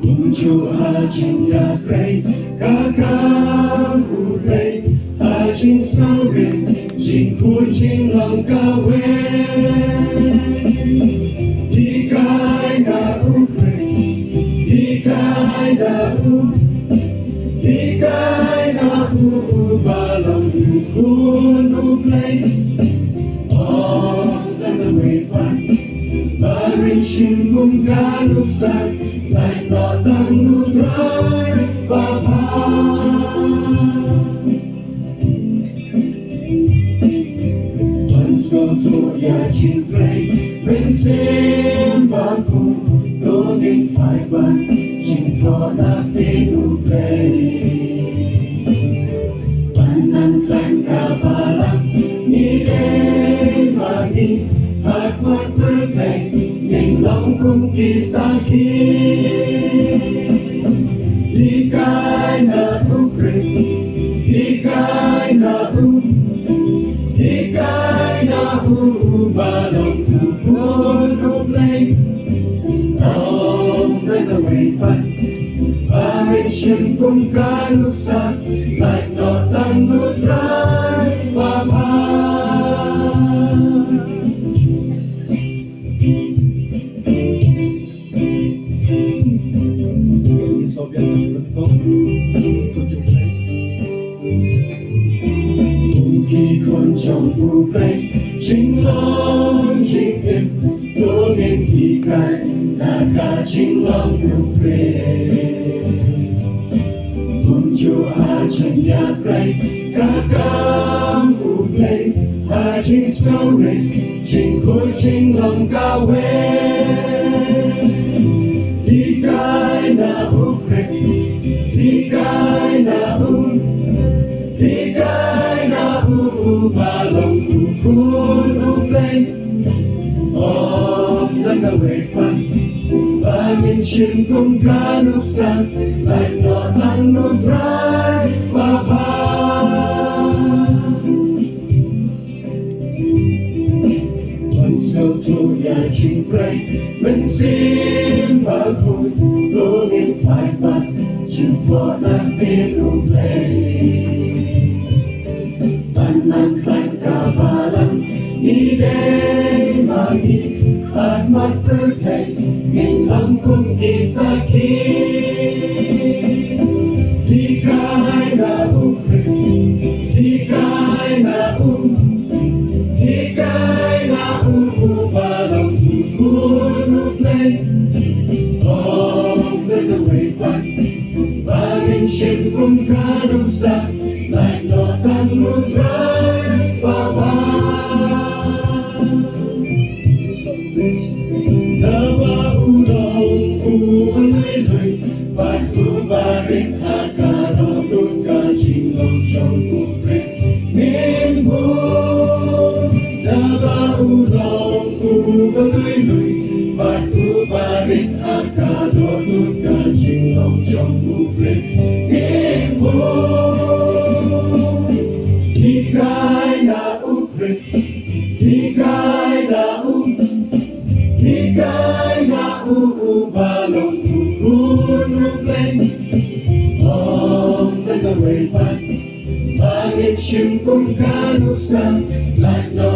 Muncul hajin ya trei, kakak urei, hajin snowrin, jin kucing langkawe. Hikai na ukris, hikai na balong ukun uplay. Oh, dan na way pan, barin singgung kanuksan, lại nọ tăng nụ trái và tha. Vẫn sâu thua ya chinh rây, bên xem ba cùng, tô nghinh phải bắn, chinh thọ nạc tên nụ play. Bạn năng khăn cả ba lắm, nghĩ đến mà nghĩ, hạt mắt với thầy, nhìn lòng cũng kỳ xa khi. Hikai na ukris, hikai na balong ukun uplay. Ông đến là quay bắt, ba mình chân cũng kanuksa, lại nọ tăng nút rai và pha. Khi con trong u play, chính lòng chính em, đố nên khi cài, là cả chính lòng yêu phê. Cùng chỗ hai chân nhà trây, cả cam u play, hai chính sâu rình, chính khối chính lòng cao hê. Hikai na ukris, hikai na balong ukun uplay. Om dan na way pan, bangin shin kung kanuksan, lại nọ tăng nút rai và pha. Vẫn sâu thu ya chinh rây, bên xin ba khôi, tô nghinh phải bắt, chinh thọ nạc tên uplay. Bạn năng khăn cả ba lắm, nghĩ đến mà nghĩ, hạt mắt với thầy, nhìn lòng cũng kỳ xa khi. Hikai na ukris, hikai na balong ukun uplay. Om đến là way pan, bangin shin kung kanuksa, lại nọ tăng nút rai và pha. Na ba ulong uwan lay, bạn của ba rin hạ cả đó đốt cả chinh lòng trong ukris nên vô. Na ba ulong uwan lay, bạn của ba rin hạ cả đó đốt cả chinh lòng trong ukris nên vô. Hikai na ukris, hikai na balong ukun uplay. Om dan na way pan, bangin shin kung kanuksan, lại nọ